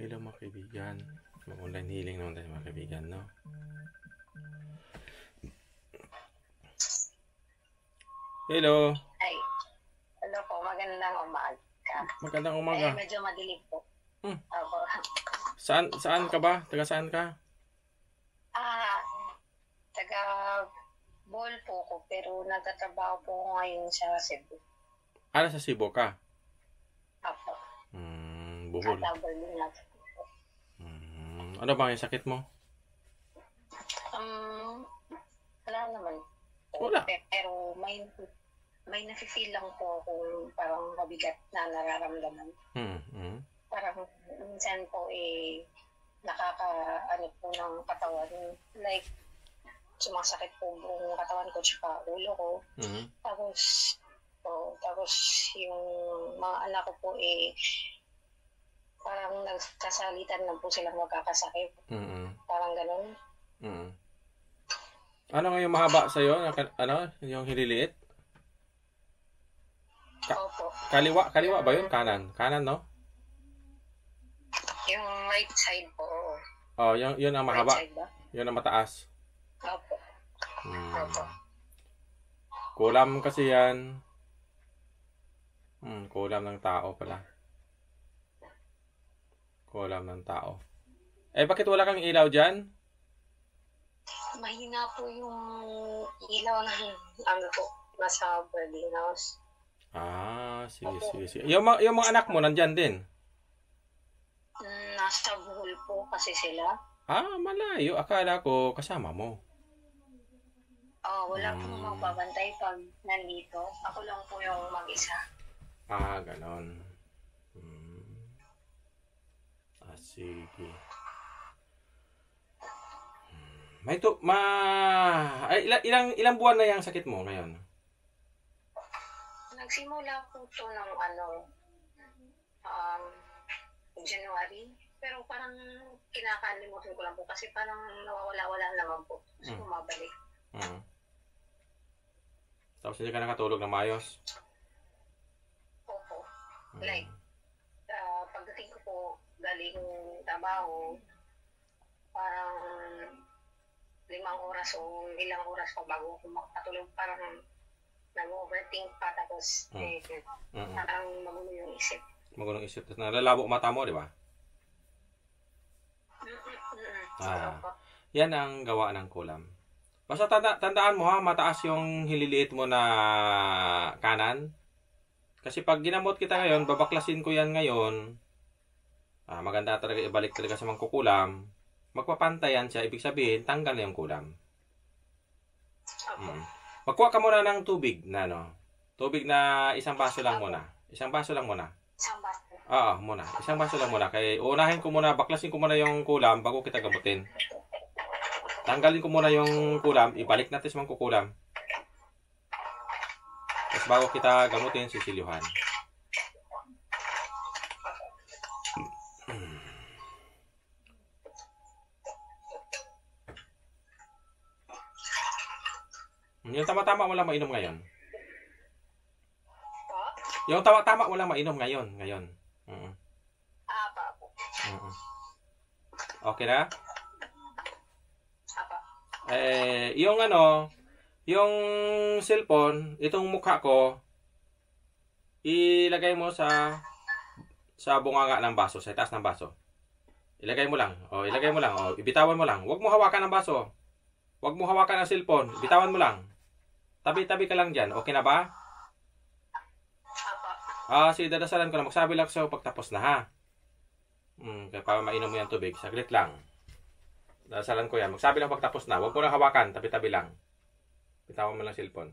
Hello mga kaibigan. Mag-online healing naman tayo mga kaibigan, no? Hello. Ay, hello po. Magandang umaga. Magandang umaga. Ay, medyo madilim po. Opo. Saan ka ba? Taga saan ka? Taga Bohol po ko, pero nagtatrabaho po ko ngayon sa Cebu. Sa Cebu ka? Opo. Bohol. Ano ba yung sakit mo? Wala naman. Wala? Pero may nafe-feel lang po kung parang mabigat na nararamdaman. Parang minsan po nakaka-ano po ng katawan. Like, sumasakit po buong katawan ko tsaka ulo ko. Tapos yung mga anak ko po parang nagkasalitan lang po silang magkakasakit. Parang ganun. Ano nga yung mahaba sa'yo? Yung hililiit? Opo. Kaliwa ba yun? Kanan, no? Yung right side po. Yun ang mahaba. Right side ba? Yun ang mataas. Opo. Opo. Kulam kasi yan. Kulam ng tao pala. Kulam ng tao. Bakit wala kang ilaw dyan? Mahina po yung ilaw ng po. Nasa boarding house. Sige. Yung mga anak mo nandyan din? Nasa Bohol po kasi sila. Malayo. Akala ko kasama mo. Wala pong magbabantay pag nandito. Ako lang po yung mag-isa. Ganon. Sige. Ilang buwan na yung sakit mo ngayon? Nagsimula po to ng January. Pero parang kinakalimutan ko lang po kasi parang nawawala-wala naman po. So, bumabalik. Tapos hindi ka nakatulog na maayos? Opo. Like, pagdating ko po galing trabaho, parang 5 oras o ilang oras pa bago ako makatulog. Parang nag-overthink pa tapos parang magulo yung isip. Magulong isip. Tapos nalalabo mata mo, di ba? Yan ang gawa ng kulam. Basta tandaan mo ha, mataas yung hililiit mo na kanan. Kasi pag ginamot kita ngayon, babaklasin ko yan ngayon. Maganda talaga ibalik talaga sa mangkukulam. Magpapantayan siya, ibig sabihin, tanggal na yung kulam. Magkuha ka muna ng tubig na Tubig na isang baso lang muna. Isang baso lang muna. Isang baso? Muna. Isang baso lang muna. Kaya unahin ko muna, baklasin ko muna yung kulam bago kita gamutin. Tanggalin ko muna yung kulam, ibalik natin sa mangkukulam. Tapos bago kita gamutin, sisilyuhan. Yung tama-tama mo lang mainom ngayon. Yung tama-tama mo lang mainom ngayon. Okay na? Yung cellphone, itong mukha ko, ilagay mo sa bunganga ng baso, sa taas ng baso. Ilagay mo lang. Ibitawan mo lang. Huwag mo hawakan ng baso. Huwag mo hawakan ng cellphone. Bitawan mo lang. Tabi-tabi ka lang dyan. Okay na ba? Sige, dadasalan ko na. Magsabi lang sa'yo pagtapos na, ha? Kaya para mainom mo yung tubig. Saglit lang. Dadasalan ko yan. Magsabi lang pagtapos na. Huwag mo lang hawakan. Tabi-tabi lang. Bitawan mo lang cellphone.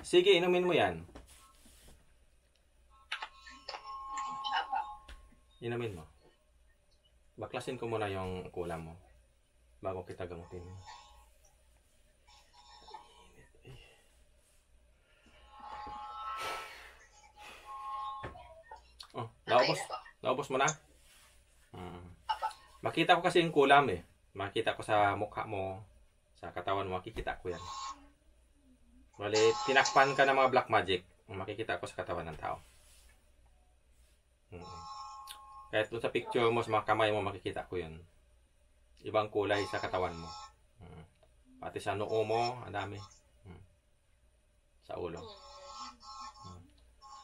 Sige, inumin mo yan. Apa. Inumin mo. Baklasin ko muna yung kulam mo. Bago kita gamutin. Oh, naubos. Naubos mo na? Makita ko kasi yung kulam eh. Makita ko sa mukha mo, sa katawan mo, makikita ko yan. Bali, tinakpan ka ng mga black magic, makikita ko sa katawan ng tao. Kahit doon sa picture mo, sa mga kamay mo, makikita ko yun. Ibang kulay sa katawan mo. Pati sa noo mo, ang dami. Sa ulo.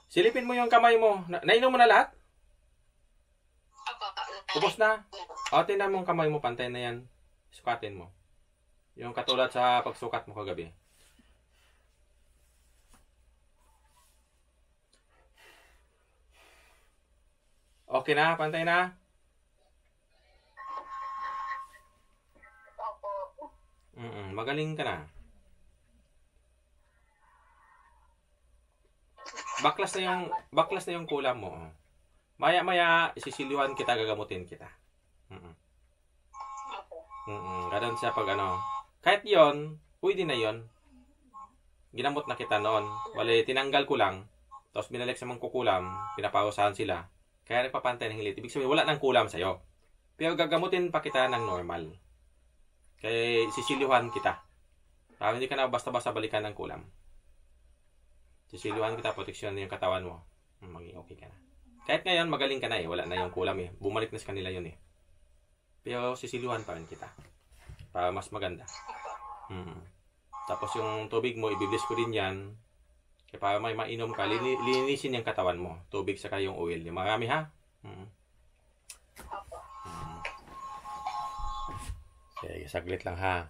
Silipin mo yung kamay mo. Nainom mo na lahat? Ubos na? O, tingnan mo yung kamay mo, pantay na yan. Sukatin mo. Yung katulad sa pagsukat mo kagabi. Okay na? Pantay na? Magaling ka na. Baklas na yung kulam mo. Maya-maya, isisiliwan kita, gagamutin kita. Ganun siya pag ano. Kahit yon, pwede na yon. Ginamot na kita noon. Wala, tinanggal ko lang. Tapos binalik sa mga kukulam, pinaparusahan sila. Kaya nagpapantay ng hilit. Ibig sabihin, wala nang kulam sa'yo. Pero gagamutin pa kita ng normal. Kaya sisiliwan kita. Para hindi ka na basta-basta balikan ng kulam. Sisiliwan kita, proteksyon yung katawan mo. Maging okay ka na. Kahit ngayon, magaling ka na eh. Wala na yung kulam eh. Bumalik na sa kanila yun eh. Pero sisiliwan pa rin kita. Para mas maganda. Tapos yung tubig mo, ibibless ko din yan. Kaya para may mainom ka, linisin yung katawan mo. Tubig saka yung oil. Yung marami ha? Sige, saglit lang ha.